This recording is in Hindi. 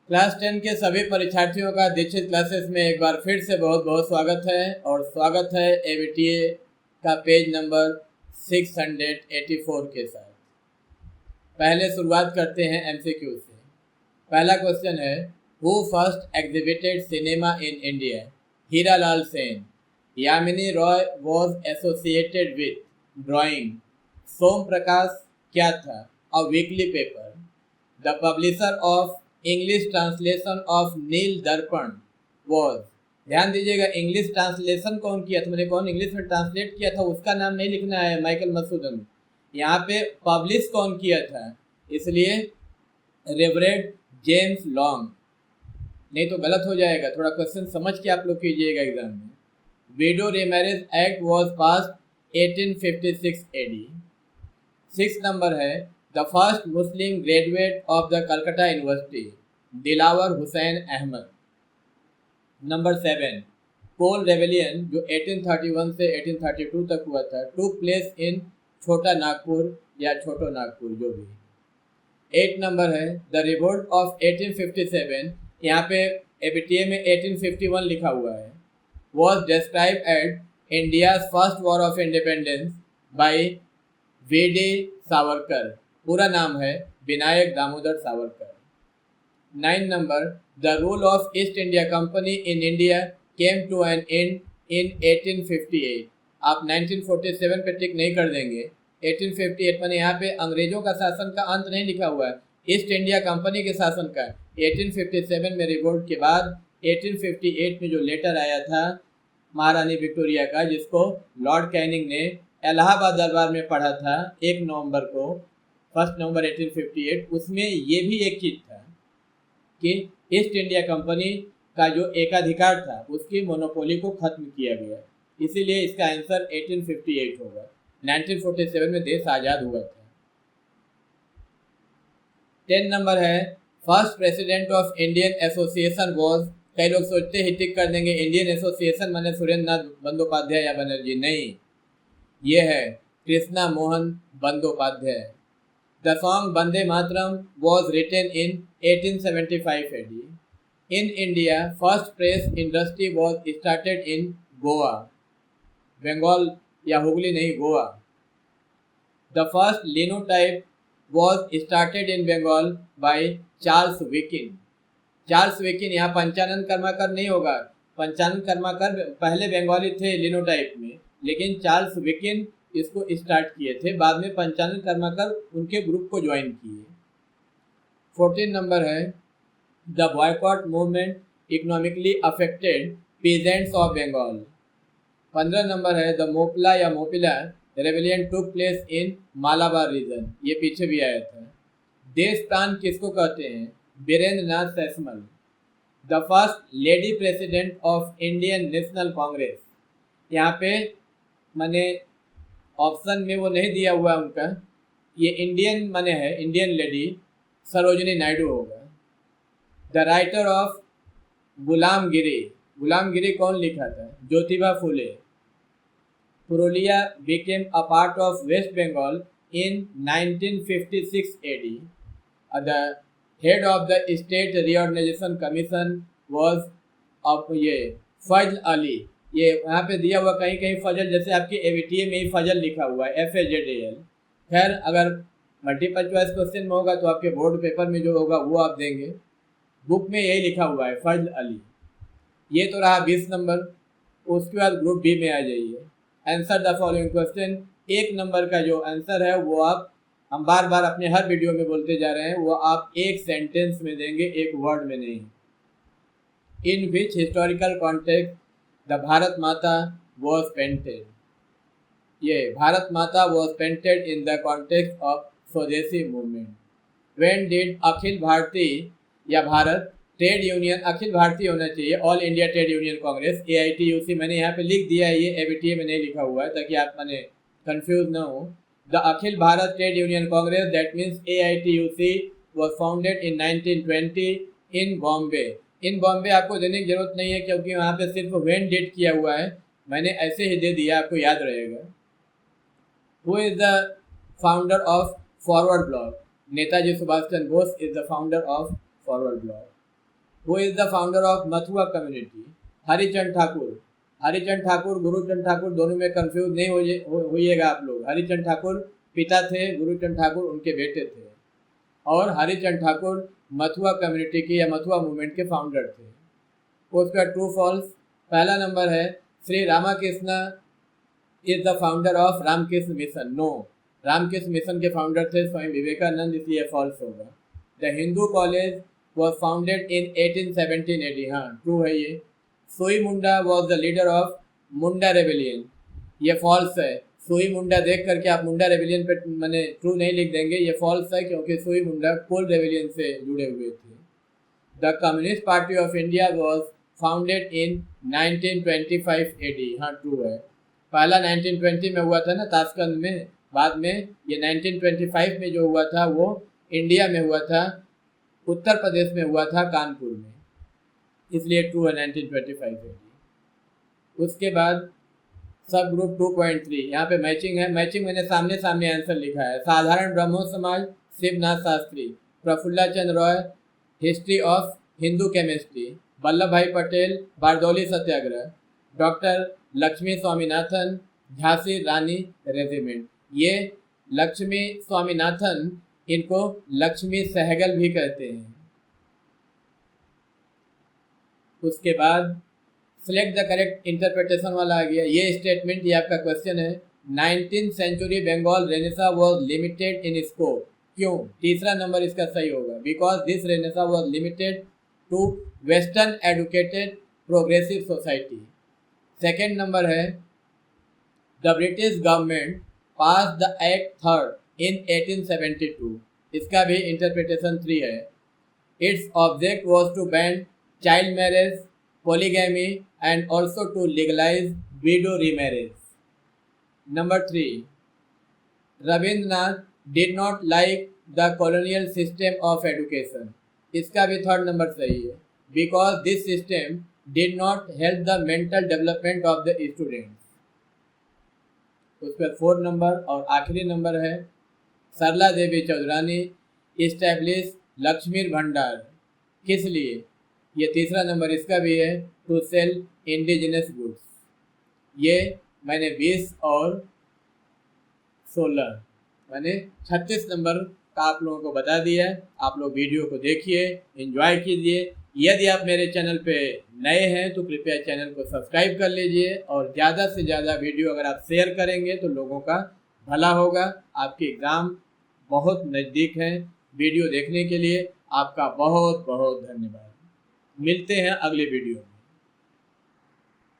क्लास 10 के सभी परीक्षार्थियों का दीक्षित क्लासेस में एक बार फिर से बहुत बहुत स्वागत है और स्वागत है एबीटीए का पेज नंबर 684 के साथ। पहले शुरुआत करते हैं एमसीक्यू से। पहला क्वेश्चन है, who first exhibited cinema in India? Hiralal Sen. Yamini Roy was associated with drawing. Som Prakash क्या था? A weekly paper. The publisher of English translation of Nil Darpan was. ध्यान दीजिएगा, इंग्लिश ट्रांसलेशन कौन किया था, मैंने कौन इंग्लिश में ट्रांसलेट किया था उसका नाम नहीं लिखना है माइकल मसूदन। यहाँ पे पब्लिश कौन किया था, इसलिए रेवरेंड जेम्स लॉन्ग। नहीं तो गलत हो जाएगा, थोड़ा क्वेश्चन समझ के आप लोग कीजिएगा एग्जाम में। Widow remarriage act was pass 1856 AD. 6 number है, the first Muslim graduate of the Calcutta university Dilawar Hussain Ahmed. Number 7, Kol rebellion जो 1831 से 1832 तक हुआ था टूक प्लेस इन छोटा नागपुर या छोटो नागपुर जो भी। 8 नंबर है, द रिवोल्ट ऑफ 1857, यहाँ पे एबीटीए में 1851 लिखा हुआ है, was describe at India's first war of independence by V D. Savarkar. पूरा नाम है Vinayak Damodar Savarkar. 9 number, the rule of East India Company in India came to an end in 1858। आप 1947 पे टिक नहीं कर देंगे, 1858 मैंने यहाँ पे अंग्रेजों का शासन का अंत नहीं लिखा हुआ है, ईस्ट इंडिया कंपनी के शासन का। 1857 में रिवोल्ट के बाद 1858 में जो लेटर आया था महारानी विक्टोरिया का, जिसको लॉर्ड कैनिंग ने इलाहाबाद दरबार में पढ़ा था 1 नवंबर को, 1 नवंबर 1858, उसमें ये भी एक चीज़ था कि ईस्ट इंडिया कंपनी का जो एकाधिकार था उसकी मोनोपोली को खत्म किया गया, इसीलिए इसका आंसर 1858 होगा। 1947 में देश आज़ाद हुआ था। 10 नंबर है, first president of Indian association was. कई लोग सोचते ही टिक कर देंगे इंडियन एसोसिएशन माने सुरेंद्र नाथ बंदोपाध्याय या बनर्जी, नहीं, ये है Krishna Mohan Bandopadhyay. The song Vande Mataram was written in 1875 AD. In India first press industry was started in Goa, Bengal या हुगली नहीं, Goa. The first linotype was started in Bengal by Charles Wilkins. Charles Wilkins, यहाँ पंचानन कर्माकर नहीं होगा, पंचानन कर्माकर पहले बंगाली थे लिनोटाइप में, लेकिन चार्ल्स विकिन इसको स्टार्ट किए थे, बाद में पंचानन कर्माकर उनके ग्रुप को ज्वाइन किए। 14 नंबर है, the boycott movement economically affected peasants of Bengal. 15 number है, द मोपला या Mappila rebellion took place in Malabar region, ये पीछे भी आया था। देश प्राण किसको कहते हैं? Birendra Nath Sasmal. The first lady president of Indian National Congress, यहाँ पे मैंने ऑप्शन में वो नहीं दिया हुआ उनका, ये इंडियन माने है इंडियन लेडी, सरोजिनी नायडू होगा। द राइटर ऑफ गुलामगिरी, गुलामगिरी कौन लिखा था? Jyotiba Phule. Purulia became a part of West Bengal in 1956 AD. The head of the state reorganisation commission was of ये फजल अली, ये यहाँ पे दिया हुआ कहीं कहीं फजल, जैसे आपके एबीटीए में ही फजल लिखा हुआ है FAZAL। खैर अगर मल्टीपल चॉइस क्वेश्चन में होगा तो आपके बोर्ड पेपर में जो होगा वो आप देंगे, बुक में यही लिखा हुआ है फजल अली। ये तो रहा 20 नंबर। उसके बाद ग्रुप बी में आ जाइए, answer the following question. 1 number का जो आंसर है वो आप, हम बार बार अपने हर वीडियो में बोलते जा रहे हैं, वो आप एक सेंटेंस में देंगे, एक वर्ड में नहीं। In which historical context the Bharat Mata was painted, ये Bharat Mata was painted in the context of Swadeshi movement. When did Akhil Bharatiya या भारत ट्रेड यूनियन, अखिल भारतीय होना चाहिए, all India trade union Congress AITUC, मैंने यहाँ पे लिख दिया है, ये एबीटीए में नहीं लिखा हुआ है ताकि आप मैंने कंफ्यूज ना हो। The Akhil Bharat trade union Congress, that means AITUC, was founded इन 1920 इन बॉम्बे। इन बॉम्बे आपको देने की जरूरत नहीं है क्योंकि वहाँ पे सिर्फ व्हेन डेट किया हुआ है, मैंने ऐसे ही दे दिया, आपको याद रहेगा। Who is the founder of forward block? Netaji Subhash Chandra Bose is the founder of forward block. Who is the founder of Matua community? Harichand Thakur. Harichand Thakur, Guruchand Thakur, दोनों में कंफ्यूज नहीं होइएगा आप लोग। हरिचंद ठाकुर पिता थे, गुरुचंद ठाकुर उनके बेटे थे, और हरिचंद ठाकुर मथुआ कम्युनिटी के या मथुआ मूवमेंट के फाउंडर थे। उसका ट्रू फॉल्स, पहला नंबर है Shri Ramakrishna is the founder of Ramakrishna mission. No, Ramakrishna mission के फाउंडर थे स्वामी विवेकानंद, इसलिए फॉल्स होगा। The Hindu college was founded in 1817 AD। हाँ, ट्रू है ये। सोई Munda was the leader of Munda rebellion, ये फॉल्स है। सोई मुंडा देख करके आप मुंडा रेबेलियन पे मैंने ट्रू नहीं लिख देंगे, ये फॉल्स है, क्योंकि सोई मुंडा कोल रेबेलियन से जुड़े हुए थे। The communist party of India was founded in 1925 AD। हाँ, ट्रू है। पहला 1920 में हुआ था ना ताशकंद में, बाद में ये 1925 में जो हुआ था वो इंडिया में हुआ था, उत्तर प्रदेश में हुआ था, कानपुर में, इसलिए ट्रू है 1925 AD। उसके बाद सब ग्रुप 2.3, यहाँ पे मैचिंग है। मैचिंग मैंने सामने सामने आंसर लिखा है। Sadharan Brahmo Samaj Shivnath Shastri, Prafulla Chandra Roy history of Hindu chemistry, Vallabhbhai Patel Bardoli Satyagraha, doctor Lakshmi Swaminathan Jhansi Rani regiment. ये लक्ष्मी स्वामीनाथन, इनको लक्ष्मी सहगल भी कहते हैं। उसके बाद सिलेक्ट द करेक्ट इंटरप्रिटेशन वाला आ गया। ये स्टेटमेंट, ये आपका क्वेश्चन है। 19th century Bengal renaissance was limited in scope. क्यों? तीसरा नंबर इसका सही होगा। Because this renaissance was limited to western educated progressive society. Second number है the British government pass the act 3 in 1872। इसका भी इंटरप्रिटेशन 3 है। It's object was to ban child marriage, polygamy and also to legalize widow remarriage. Number 3, Rabindranath did not like the colonial system of education. इसका भी थर्ड नंबर सही है। Because this system did not help the mental development of the students. उस पर 4 नंबर और आखिरी नंबर है सरला देवी चौधरानी इस्टेब्लिश लक्ष्मी भंडार। किस लिए? ये तीसरा नंबर इसका भी है, टू सेल इंडिजिनस गुड्स। ये मैंने 20 और 16 मैंने 36 नंबर का आप लोगों को बता दिया। आप लोग वीडियो को देखिए, एंजॉय कीजिए। यदि आप मेरे चैनल पे नए हैं तो कृपया चैनल को सब्सक्राइब कर लीजिए, और ज़्यादा से ज़्यादा वीडियो अगर आप शेयर करेंगे तो लोगों का भला होगा। आपके एग्ज़ाम बहुत नज़दीक हैं। वीडियो देखने के लिए आपका बहुत बहुत धन्यवाद। मिलते हैं अगले वीडियो में।